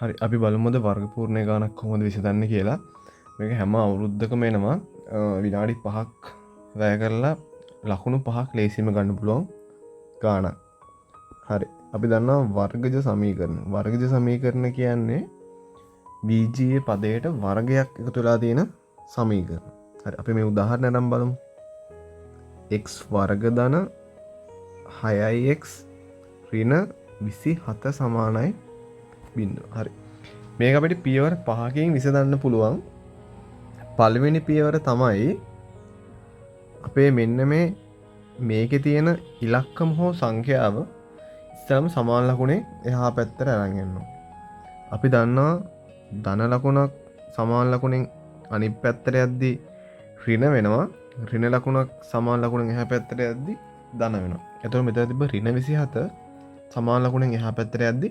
හරි අපි බලමුද වර්ග පූර්ණය ගානක් කොහොමද විසඳන්නේ කියලා. මේක හැම අවුරුද්දකම එනවා විනාඩි 5ක් වැය කරලා ලකුණු 5ක් ලේසියෙන්ම ගන්න පුළුවන් ගානක්. හරි අපි දන්නවා වර්ගජ සමීකරණ. වර්ගජ සමීකරණ කියන්නේ බීජීය පදයට වර්ගයක් එකතු වෙලා තියෙන සමීකරණ. හරි අපි මේ උදාහරණයක් නම් බලමු. x වර්ග ධන 6x ඍණ 27 සමානයි බින්දුව. හරි මේක අපිට පියවර 5කින් විසඳන්න පුළුවන්. පළවෙනි පියවර තමයි අපේ මෙන්න මේකේ තියෙන ඉලක්කම හෝ සංඛ්‍යාව ඉස්සෙල්ලාම සමාන ලකුණේ එහා පැත්තට අරන් යනවා. අපි දන්නවා ධන ලකුණක් සමාන ලකුණෙන් අනිත් පැත්තට යද්දි ඍණ වෙනවා. ඍණ ලකුණක් සමාන ලකුණෙන් එහා පැත්තට යද්දි ධන වෙනවා. එතකොට මෙතන තිබ්බ ඍණ 27 සමාන ලකුණෙන් එහා පැත්තට යද්දි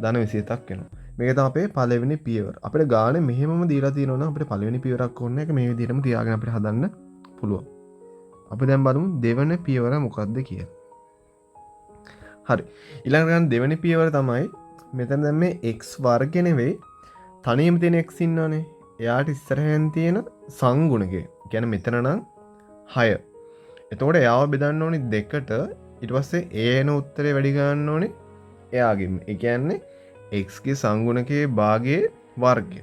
ධන 27ක් වෙනවා. මේක තමයි අපේ පළවෙනි පියවර. අපිට ගානේ මෙහෙමම දීලා තියෙනවා නම් අපිට පළවෙනි පියවරක් ඕනේ නැහැ. මේ විදිහටම තියාගෙන අපිට හදන්න පුළුවන්. අපි දැන් බලමු දෙවෙනි පියවර මොකක්ද කියලා. හරි. ඊළඟට ගන්න දෙවෙනි පියවර තමයි මෙතන දැන් මේ x වර්ග නෙවෙයි තනියම තියෙන x ඉන්නවනේ. එයාට ඉස්සරහෙන් තියෙන සංගුණකය. කියන්නේ මෙතන නම් 6. එතකොට එයාව බෙදන්න ඕනේ 2ට. ඊට පස්සේ a එන උත්තරේ වැඩි ගන්න ඕනේ එයාගෙම. ඒ කියන්නේ x ගේ සංගුණකයේ භාගයේ වර්ගය.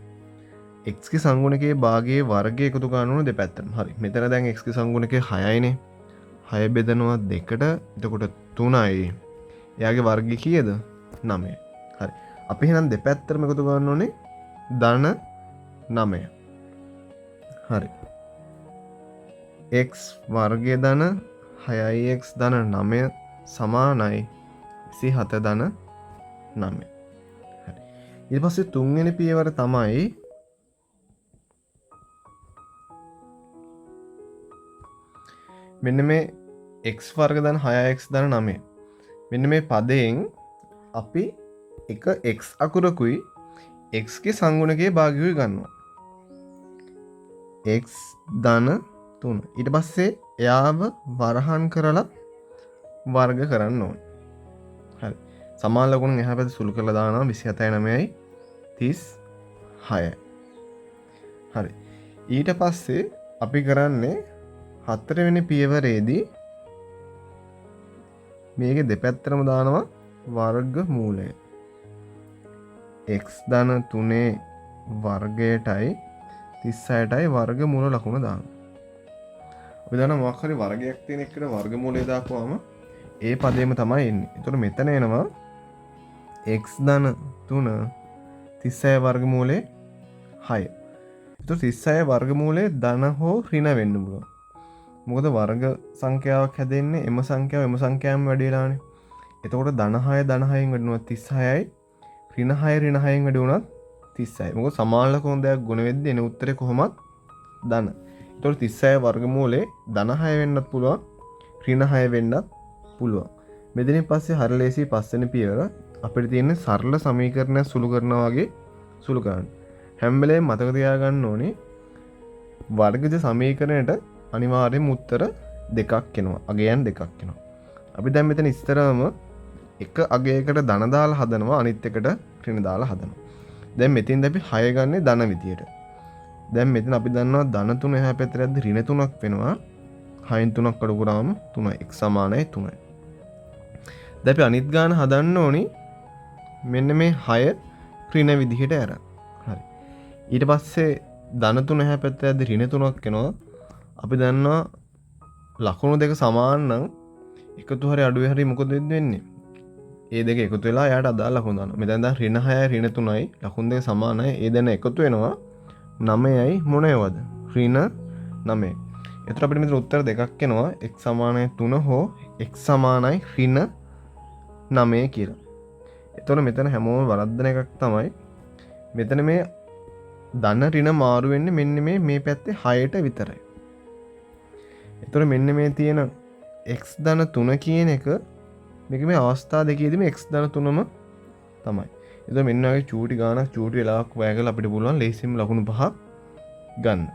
x ගේ සංගුණකයේ භාගයේ වර්ගය එකතු කරන්න ඕනේ දෙපැත්තටම. හරි. මෙතන දැන් x ගේ සංගුණකය 6යිනේ. 6 බෙදනවා 2ට. එතකොට 3යි. එයාගේ වර්ගය කීයද? 9. හරි. අපි එහෙනම් දෙපැත්තටම එකතු කරන්න ඕනේ ධන 9. හරි. x වර්ගය ධන 6x ධන 9 සමානයි 27 ධන 9. හරි. ඊට පස්සේ තුන්වෙනි පියවර තමයි මෙන්න මේ x වර්ග ධන 6x ධන 9. මෙන්න මේ පදයෙන් අපි එක x අකුරකුයි x ගේ සංගුණකයේ භාගයකුයි ගන්නවා. x ධන 3. ඊට පස්සේ එයාව වරහන් කරලා වර්ග කරන්න ඕනේ. හරි. සමාන ලකුණෙන් එහා පැත්ත සුළු කරලා දානවා 27යි 9යි 36යි. හරි. ඊට පස්සේ අපි කරන්නේ හතරවෙනි පියවරේදී මේකේ දෙපැත්තටම දානවා වර්ග මූලය. x ධන 3 වර්ගයටයි 36ටයි වර්ග මූල ලකුණ දානවා. අපි දන්නවා මොකක් හරි වර්ගයක් තියෙන එකට වර්ග මූලය දාපුවාම ඒ පදේම තමයි එන්නේ. ඒතකොට මෙතන එනවා x ධන 3 36 වර්ගමූලයේ 6. ඒතකොට 36 වර්ගමූලයේ ධන හෝ ඍණ වෙන්න පුළුවන්. මොකද වර්ග සංඛ්‍යාවක් හැදෙන්නේ එම සංඛ්‍යාවෙන් වැඩි වෙලානේ. එතකොට ධන 6 ධන 6න් වැඩි වුණොත් 36යි ඍණ 6 ඍණ 6න් වැඩි වුණොත් 36යි. මොකද සමාන ලකුණු දෙකක් ගුණ වෙද්දී එන උත්තරේ කොහොමත් ධන. ඒතකොට 36 වර්ගමූලයේ ධන 6 වෙන්නත් පුළුවන් ඍණ 6 වෙන්නත් පුළුවන්. මෙතනින් පස්සේ හරිය ලේසි පස්වෙනි පියවර අපිට තියෙන සරල සමීකරණයක් සුළු කරනවා වගේ සුළු කරන්න. හැම වෙලේම මතක තියාගන්න ඕනේ වර්ගජ සමීකරණයට අනිවාර්යයෙන්ම උත්තර දෙකක් එනවා. අගයන් දෙකක් එනවා. අපි දැන් මෙතන ඉස්තරම එක අගයකට ධන දාලා හදනවා අනිත් එකට ඍණ දාලා හදනවා. දැන් මෙතෙන්ද අපි 6 ගන්නේ ධන විදියට. දැන් මෙතන අපි දන්නවා ධන 3 එහා පැත්තට යද්දි ඍණ 3ක් වෙනවා. 6න් 3ක් අඩු කරාම 3යි. x සමානයි 3යි. දැන් අපි අනිත් ගාන හදන්න ඕනි මෙන්න මේ 6 ඍණ විදිහට අරන්. හරි. ඊට පස්සේ ධන 3 එහා පැත්තට යද්දි ඍණ 3ක් වෙනවා. අපි දන්නවා ලකුණු දෙක සමාන නම් එකතු හරි අඩු හරි මොකද වෙන්නේ? ඒ දෙක එකතු වෙලා යාට අදාළ ලකුණු දානවා. මෙතන දැන් ඍණ 6යි ඍණ 3යි ලකුණු දෙක සමානයි. ඒ දෙන එකතු වෙනවා 9යි මොනවද? ඍණ 9. එතකොට අපිට මෙතන උත්තර දෙකක් එනවා. x සමානයි 3 හෝ x සමානයි ඍණ 9 කියලා. එතකොට මෙතන හැමෝම වරද්දන එකක් තමයි මෙතන මේ ධන ඍණ මාරු වෙන්නේ මෙන්න මේ පැත්තේ 6ට විතරයි. එතකොට මෙන්න මේ තියෙන x ධන 3 කියන එක මේක මේ අවස්ථා දෙකේදීම x ධන 3ම තමයි. එතකොට මෙන්න වගේ චූටි ගානක් චූටි වෙලාවක් වැය කරලා අපිට පුළුවන් ලේසියෙන්ම ලකුණු 5 ගන්න.